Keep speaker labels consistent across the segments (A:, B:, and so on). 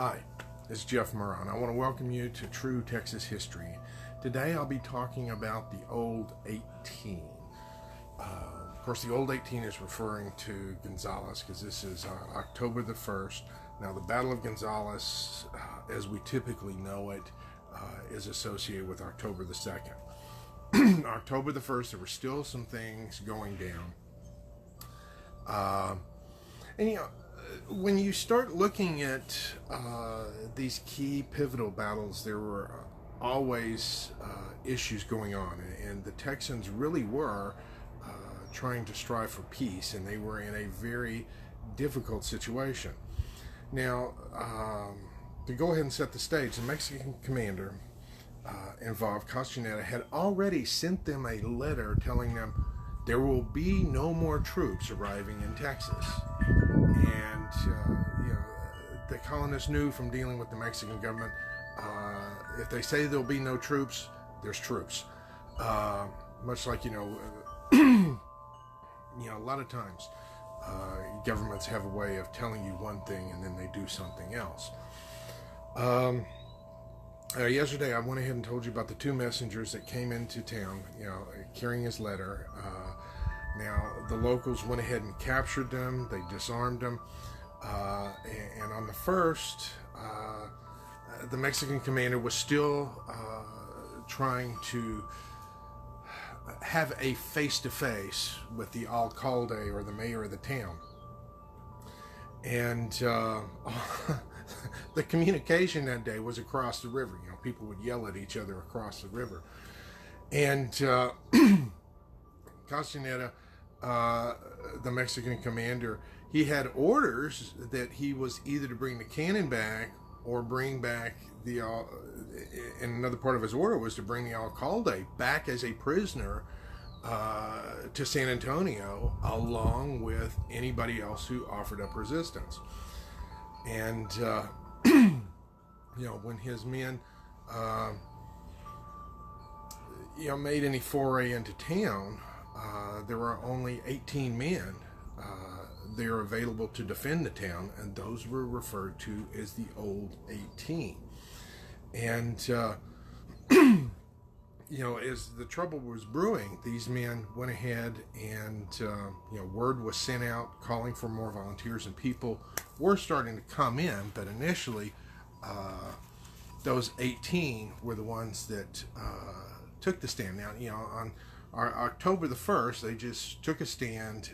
A: Hi, it's Jeff Murrah, and I want to welcome you to True Texas History. Today I'll be talking about the Old 18. Of course, the Old 18 is referring to Gonzales because this is October the 1st. Now, the Battle of Gonzales, as we typically know it, is associated with October the 2nd. October the 1st, there were still some things going down. When you start looking at these key pivotal battles, there were always issues going on, and the Texans really were trying to strive for peace, and they were in a very difficult situation. Now, to go ahead and set the stage, the Mexican commander involved, Texian, had already sent them a letter telling them there will be no more troops arriving in Texas. And, the colonists knew from dealing with the Mexican government, if they say there'll be no troops, there's troops. Much like, a lot of times governments have a way of telling you one thing and then they do something else. Yesterday I went ahead and told you about the two messengers that came into town, carrying his letter. Now, the locals went ahead and captured them. They disarmed them. And on the first, the Mexican commander was still trying to have a face-to-face with the alcalde, or the mayor of the town. And the communication that day was across the river. People would yell at each other across the river. And Texian, the Mexican commander, he had orders that he was either to bring the cannon back or bring back the, and another part of his order was to bring the alcalde back as a prisoner to San Antonio, along with anybody else who offered up resistance. And, when his men, made any foray into town, there were only 18 men there available to defend the town, and those were referred to as the Old 18. And, as the trouble was brewing, these men went ahead and, word was sent out calling for more volunteers, and people were starting to come in, but initially, those 18 were the ones that took the stand. Now, on October the 1st, they just took a stand,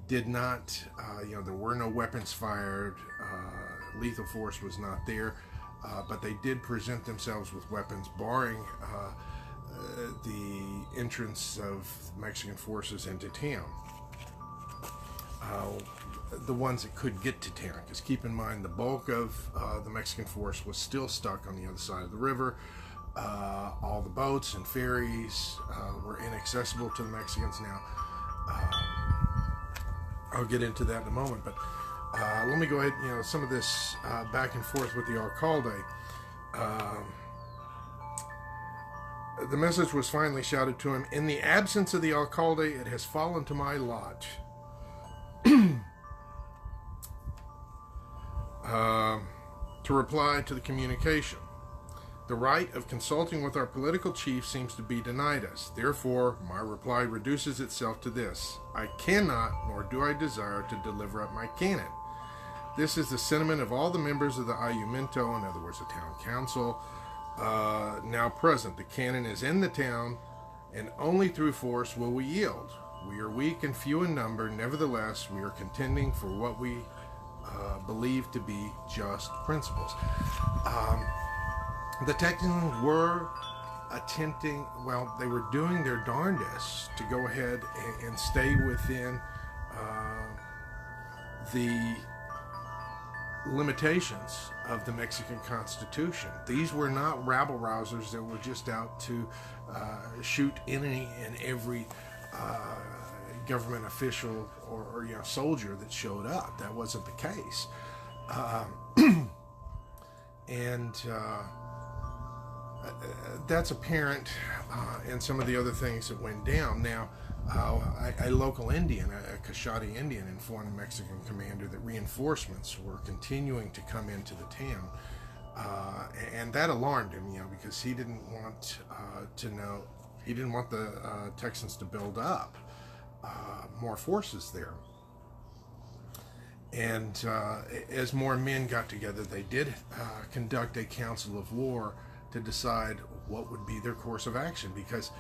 A: did not, there were no weapons fired, lethal force was not there, but they did present themselves with weapons, barring the entrance of Mexican forces into town. The ones that could get to town, because keep in mind, the bulk of the Mexican force was still stuck on the other side of the river. All the boats and ferries were inaccessible to the Mexicans. Now, I'll get into that in a moment, but let me go ahead, some of this back and forth with the alcalde. The message was finally shouted to him: "In the absence of the alcalde, it has fallen to my lot." To reply to the communication: "The right of consulting with our political chief seems to be denied us. Therefore, my reply reduces itself to this: I cannot, nor do I desire, to deliver up my cannon. This is the sentiment of all the members of the Ayuntamiento, in other words, the town council, now present. The cannon is in the town, and only through force will we yield. We are weak and few in number. Nevertheless, we are contending for what we believe to be just principles." The Texians were attempting, they were doing their darndest to go ahead and stay within the limitations of the Mexican Constitution. These were not rabble-rousers that were just out to shoot any and every government official or soldier that showed up. That wasn't the case. that's apparent in some of the other things that went down. Now, a local Indian, a Coshawty Indian, informed the Mexican commander that reinforcements were continuing to come into the town, and that alarmed him, because he didn't want he didn't want the Texans to build up more forces there. And as more men got together, they did conduct a council of war to decide what would be their course of action, because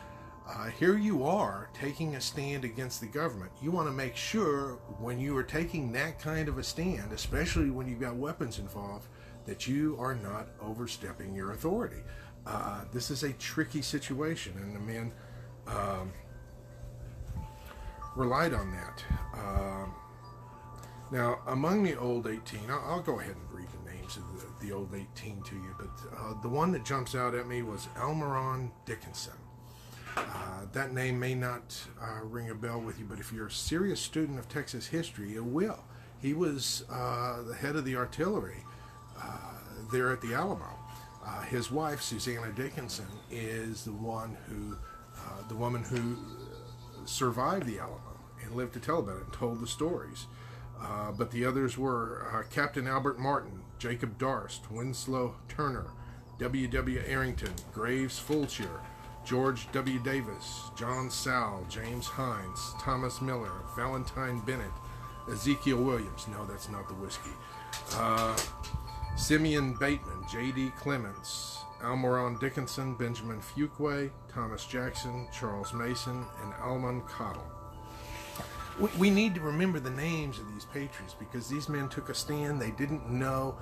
A: here you are taking a stand against the government. You want to make sure when you are taking that kind of a stand, especially when you've got weapons involved, that you are not overstepping your authority. This is a tricky situation, and the men relied on that. Now, among the old 18, I'll go ahead and read the names of the old 18 to you, but the one that jumps out at me was Elmer Dickinson. That name may not ring a bell with you, but if you're a serious student of Texas history, it will. He was the head of the artillery there at the Alamo. His wife, Susanna Dickinson, is the woman who survived the Alamo and lived to tell about it and told the stories. But the others were Captain Albert Martin, Jacob Darst, Winslow Turner, W. Arrington, Graves Fulcher, George W. Davis, John Sowell, James Hines, Thomas Miller, Valentine Bennett, Ezekiel Williams. No, that's not the whiskey. Simeon Bateman, J.D. Clements, Almoron Dickinson, Benjamin Fuquay, Thomas Jackson, Charles Mason, and Almon Cottle. We need to remember the names of these patriots, because these men took a stand. They didn't know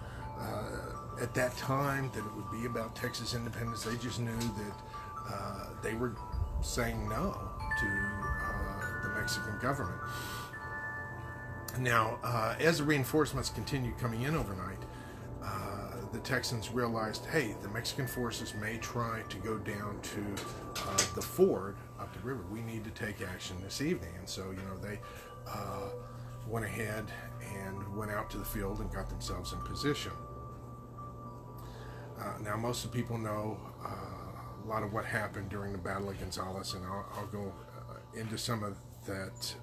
A: at that time that it would be about Texas independence. They just knew that they were saying no to the Mexican government. Now, as the reinforcements continued coming in overnight, the Texans realized, hey, the Mexican forces may try to go down to the ford up the river. We need to take action this evening. And so, they went ahead and went out to the field and got themselves in position. Now, most of the people know a lot of what happened during the Battle of Gonzales, and I'll go into some of that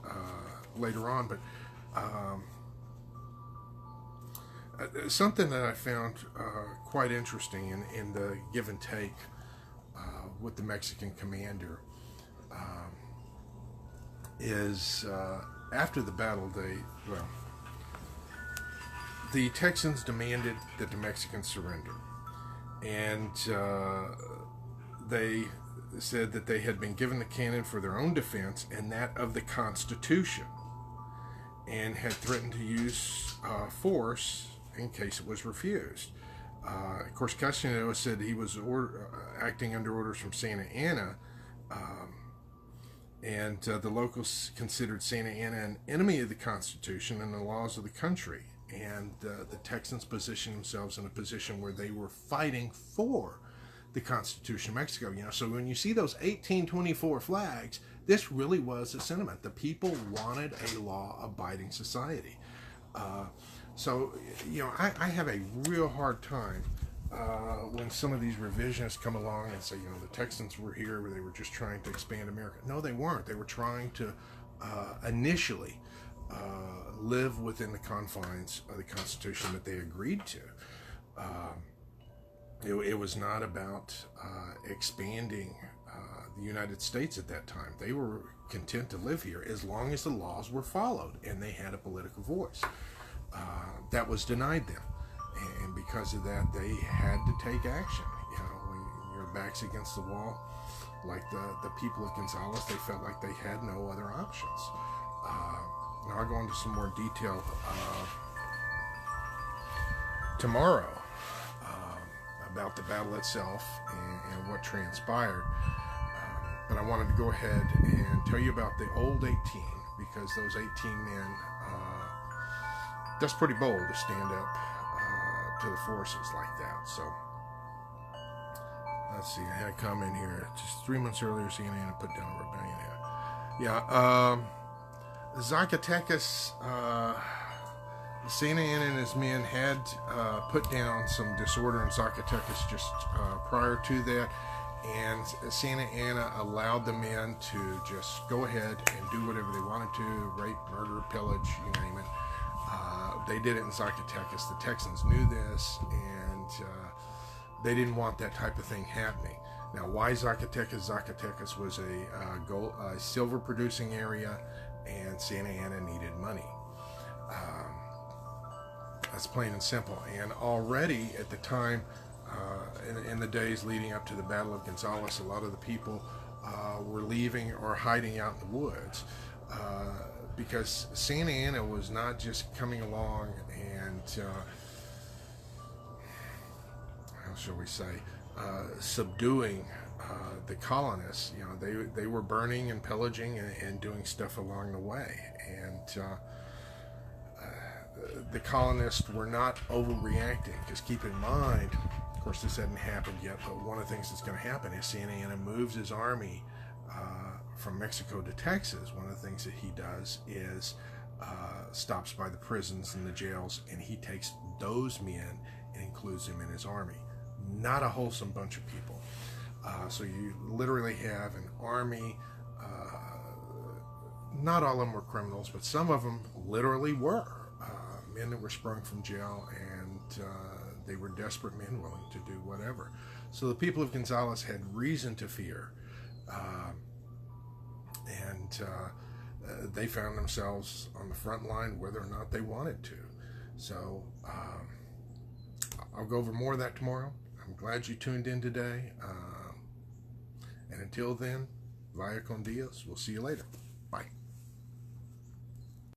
A: later on, but something that I found quite interesting in the give and take with the Mexican commander is after the battle, the Texans demanded that the Mexicans surrender, and they said that they had been given the cannon for their own defense and that of the Constitution, and had threatened to use force in case it was refused. Of course, Castaneda said he was acting under orders from Santa Anna, and the locals considered Santa Anna an enemy of the Constitution and the laws of the country, and the Texans positioned themselves in a position where they were fighting for the Constitution of Mexico. So when you see those 1824 flags, this really was a sentiment. The people wanted a law-abiding society. So, I have a real hard time when some of these revisionists come along and say, the Texans were here, they were just trying to expand America. No, they weren't. They were trying to initially live within the confines of the Constitution that they agreed to. It was not about expanding the United States at that time. They were content to live here as long as the laws were followed and they had a political voice. That was denied them, and because of that, they had to take action. When your back's against the wall, like the people of Gonzales, they felt like they had no other options. Now I'll go into some more detail tomorrow about the battle itself and what transpired. But I wanted to go ahead and tell you about the old 18, because those 18 men, that's pretty bold to stand up to the forces like that. So, let's see, I had a comment here. Just 3 months earlier, Santa Anna put down a rebellion. Yeah. Zacatecas Santa Anna and his men had put down some disorder in Zacatecas just prior to that, and Santa Anna allowed the men to just go ahead and do whatever they wanted to, rape, murder, pillage, you name it. They did it in Zacatecas. The Texans knew this, and they didn't want that type of thing happening. Now, why Zacatecas? Zacatecas was a silver producing area, and Santa Anna needed money. That's plain and simple. And already at the time, in the days leading up to the Battle of Gonzales, a lot of the people were leaving or hiding out in the woods because Santa Anna was not just coming along and, how shall we say, subduing the colonists. You know, they were burning and pillaging and doing stuff along the way. And the colonists were not overreacting, because keep in mind, of course this hadn't happened yet, but one of the things that's going to happen is Santa Anna moves his army from Mexico to Texas. One of the things that he does is stops by the prisons and the jails, and he takes those men and includes them in his army. Not a wholesome bunch of people. So you literally have an army. Not all of them were criminals, but some of them literally were. Men that were sprung from jail, and they were desperate men willing to do whatever. So the people of Gonzales had reason to fear, and they found themselves on the front line whether or not they wanted to. So I'll go over more of that tomorrow. I'm glad you tuned in today, and until then, vaya con Dios. We'll see you later.